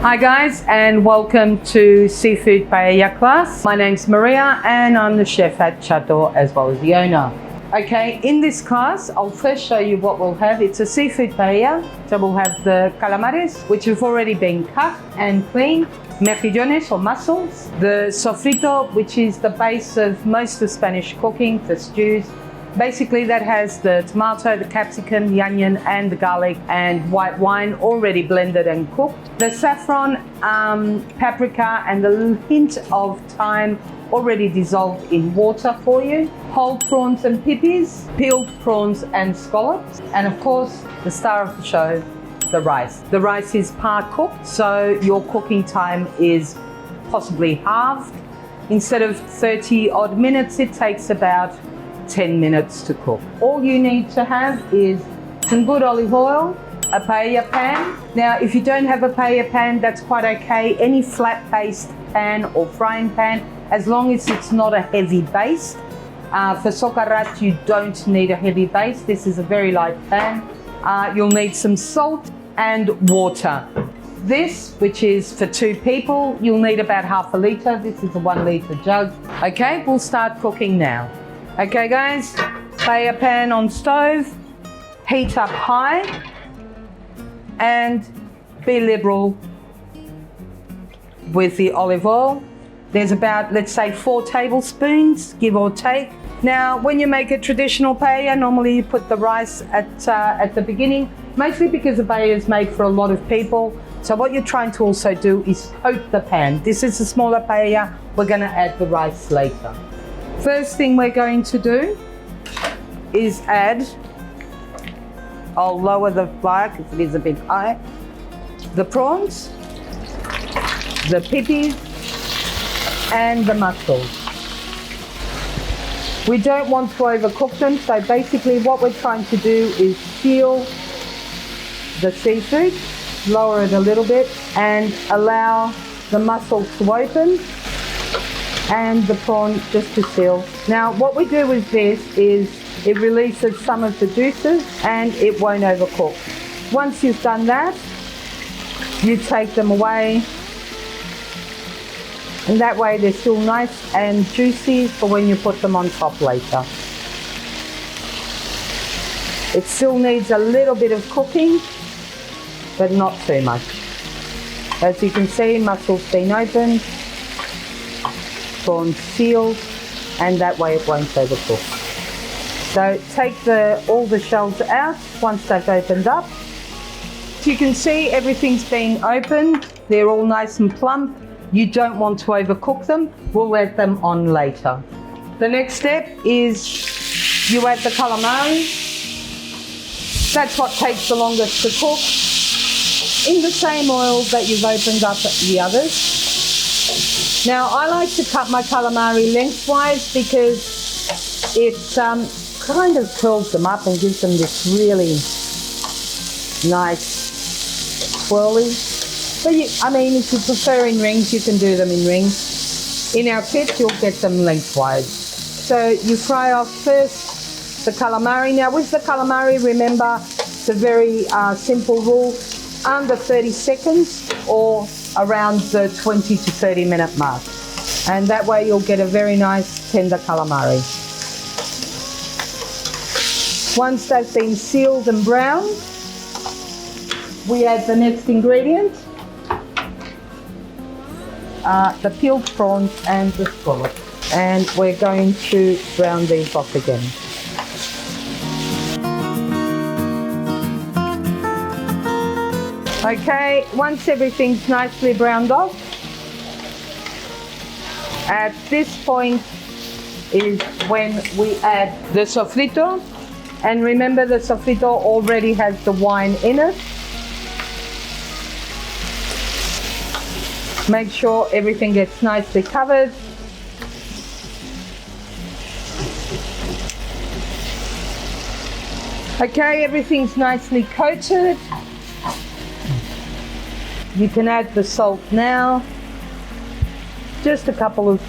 Hi guys, and welcome to Seafood Paella class. My name's Maria and I'm the chef at Chato as well as the owner. Okay, in this class, I'll first show you what we'll have. It's a seafood paella. So we'll have the calamares, which have already been cut and cleaned, mejillones or mussels, the sofrito, which is the base of most of Spanish cooking for stews. Basically, that has the tomato, the capsicum, the onion, and the garlic and white wine already blended and cooked. The saffron, paprika, and a little hint of thyme already dissolved in water for you. Whole prawns and pippies, peeled prawns and scallops, and of course, the star of the show, the rice. The rice is par cooked, so your cooking time is possibly halved. Instead of 30 odd minutes, it takes about 10 minutes to cook. All you need to have is some good olive oil, a paella pan. Now, if you don't have a paella pan, that's quite okay. Any flat-based pan or frying pan, as long as it's not a heavy base. For socarrat, you don't need a heavy base. This is a very light pan. You'll need some salt and water. This, which is for 2 people, you'll need about half a litre. This is a 1 litre jug. Okay, we'll start cooking now. Okay guys, paella pan on stove, heat up high, and be liberal with the olive oil. There's about, let's say, 4 tablespoons, give or take. Now, when you make a traditional paella, normally you put the rice at the beginning, mostly because the paella is made for a lot of people. So what you're trying to also do is coat the pan. This is a smaller paella, we're gonna add the rice later. First thing we're going to do is add, I'll lower the fire because it is a bit high, the prawns, the pippies, and the mussels. We don't want to overcook them, so basically what we're trying to do is seal the seafood, lower it a little bit, and allow the mussels to open and the prawn just to seal. Now, what we do with this is it releases some of the juices and it won't overcook. Once you've done that, you take them away, and that way they're still nice and juicy for when you put them on top later. It still needs a little bit of cooking, but not too much. As you can see, mussel's been opened, prawn sealed, and that way it won't overcook. So take all the shells out once they've opened up. As you can see, everything's been opened. They're all nice and plump. You don't want to overcook them. We'll add them on later. The next step is you add the calamari. That's what takes the longest to cook, in the same oil that you've opened up the others. Now, I like to cut my calamari lengthwise because it kind of curls them up and gives them this really nice swirly. But I mean, if you prefer in rings, you can do them in rings. In our kit, you'll get them lengthwise. So you fry off first the calamari. Now, with the calamari, remember, it's a very simple rule, under 30 seconds or around the 20 to 30 minute mark. And that way you'll get a very nice tender calamari. Once they've been sealed and browned, we add the next ingredient, the peeled prawns and the scallop. And we're going to brown these off again. Okay, once everything's nicely browned off, at this point is when we add the sofrito. And remember, the sofrito already has the wine in it. Make sure everything gets nicely covered. Okay, everything's nicely coated. You can add the salt now, just a couple of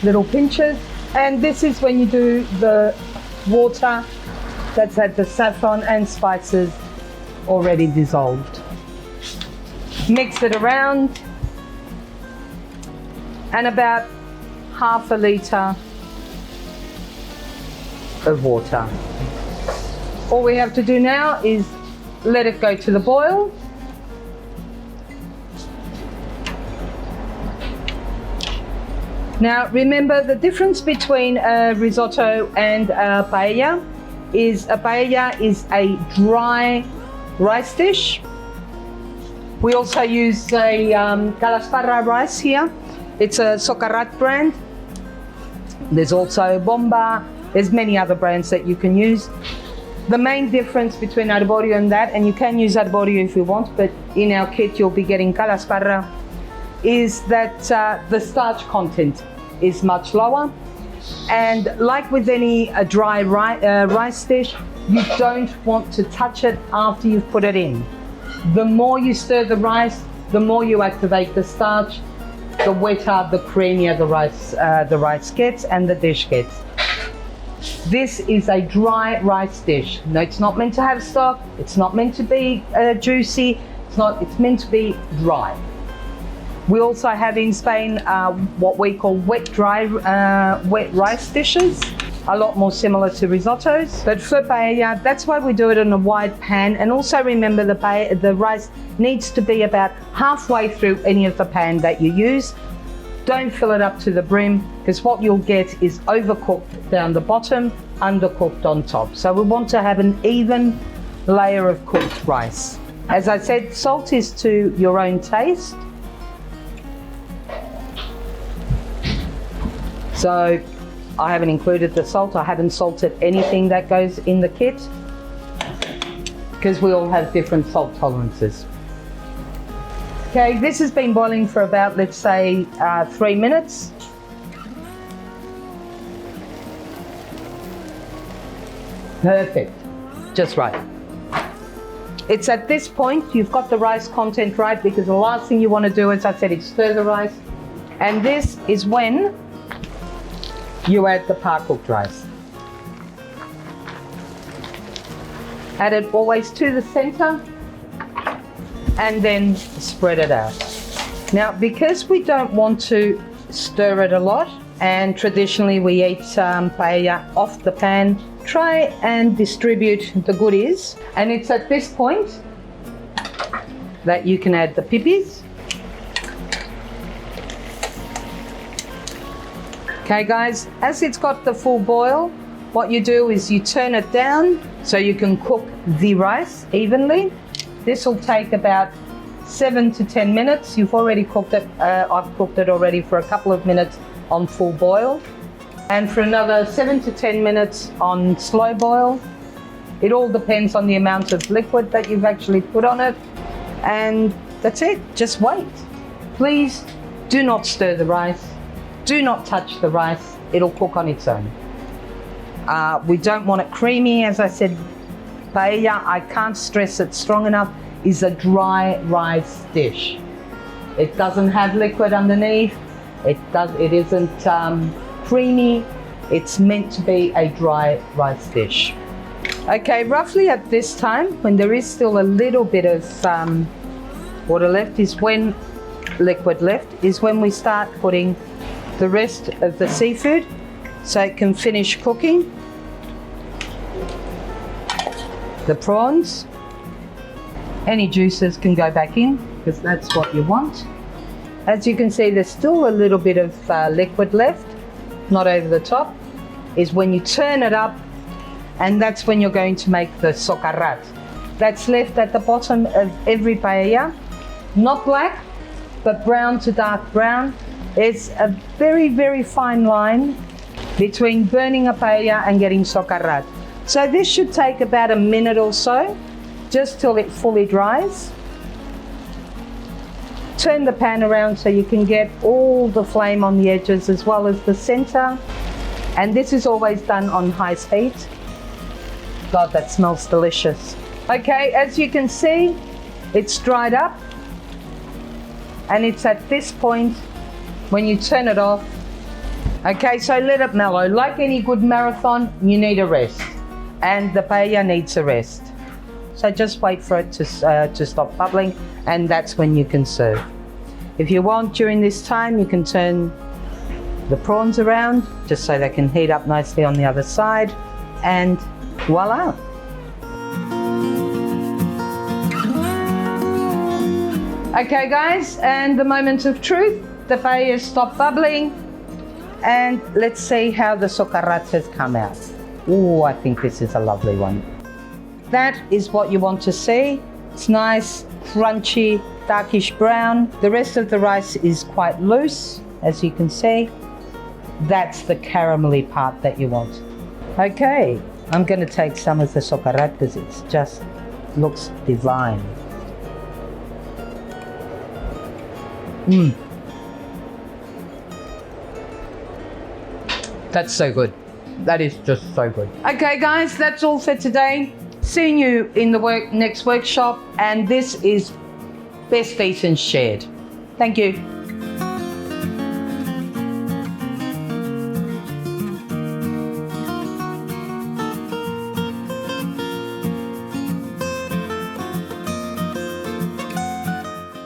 little pinches. And this is when you do the water that's had the saffron and spices already dissolved. Mix it around, and about half a litre of water. All we have to do now is let it go to the boil. Now remember, the difference between a risotto and a paella is a dry rice dish. We also use a calasparra rice here. It's a Socarrat brand. There's also Bomba. There's many other brands that you can use. The main difference between arborio and that, and you can use arborio if you want, but in our kit you'll be getting calasparra, is that the starch content is much lower. And like with any dry rice dish, you don't want to touch it after you've put it in. The more you stir the rice, the more you activate the starch, the wetter, the creamier the rice gets and the dish gets. This is a dry rice dish. No, it's not meant to have stock. It's not meant to be juicy. It's meant to be dry. We also have in Spain what we call wet rice dishes, a lot more similar to risottos. But for paella, that's why we do it in a wide pan. And also remember, the rice needs to be about halfway through any of the pan that you use. Don't fill it up to the brim, because what you'll get is overcooked down the bottom, undercooked on top. So we want to have an even layer of cooked rice. As I said, salt is to your own taste. So I haven't included the salt. I haven't salted anything that goes in the kit, because we all have different salt tolerances. Okay, this has been boiling for about, let's say, 3 minutes. Perfect, just right. It's at this point you've got the rice content right, because the last thing you want to do, as I said, is stir the rice. And this is when you add the par-cooked rice. Add it always to the center and then spread it out. Now, because we don't want to stir it a lot, and traditionally we eat paella off the pan, try and distribute the goodies. And it's at this point that you can add the pipis. Okay guys, as it's got the full boil, what you do is you turn it down so you can cook the rice evenly. This will take about 7 to 10 minutes. You've already cooked it, I've cooked it already for a couple of minutes on full boil, and for another 7 to 10 minutes on slow boil. It all depends on the amount of liquid that you've actually put on it, and that's it, just wait. Please do not stir the rice. Do not touch the rice, it'll cook on its own. We don't want it creamy. As I said, paella, I can't stress it strong enough, is a dry rice dish. It doesn't have liquid underneath. It isn't creamy. It's meant to be a dry rice dish. Okay, roughly at this time, when there is still a little bit of water left, liquid left, is when we start putting the rest of the seafood so it can finish cooking. The prawns, any juices can go back in, because that's what you want. As you can see, there's still a little bit of liquid left, not over the top, is when you turn it up, and that's when you're going to make the socarrat. That's left at the bottom of every paella, not black, but brown to dark brown. It's a very, very fine line between burning a paella and getting socarrat. So this should take about a minute or so, just till it fully dries. Turn the pan around so you can get all the flame on the edges as well as the center. And this is always done on high heat. God, that smells delicious. Okay, as you can see, it's dried up. And it's at this point when you turn it off. Okay, so let it mellow. Like any good marathon, you need a rest. And the paella needs a rest. So just wait for it to stop bubbling, and that's when you can serve. If you want, during this time, you can turn the prawns around just so they can heat up nicely on the other side, and voila. Okay guys, and the moment of truth, the paella stopped bubbling, and let's see how the socarrates come out. Oh, I think this is a lovely one. That is what you want to see. It's nice, crunchy, darkish brown. The rest of the rice is quite loose, as you can see. That's the caramelly part that you want. Okay, I'm going to take some of the socarrates. It just looks divine. That's so good. That is just so good. Okay guys, that's all for today. Seeing you in the next workshop, and this is Best Eaten Shared. Thank you.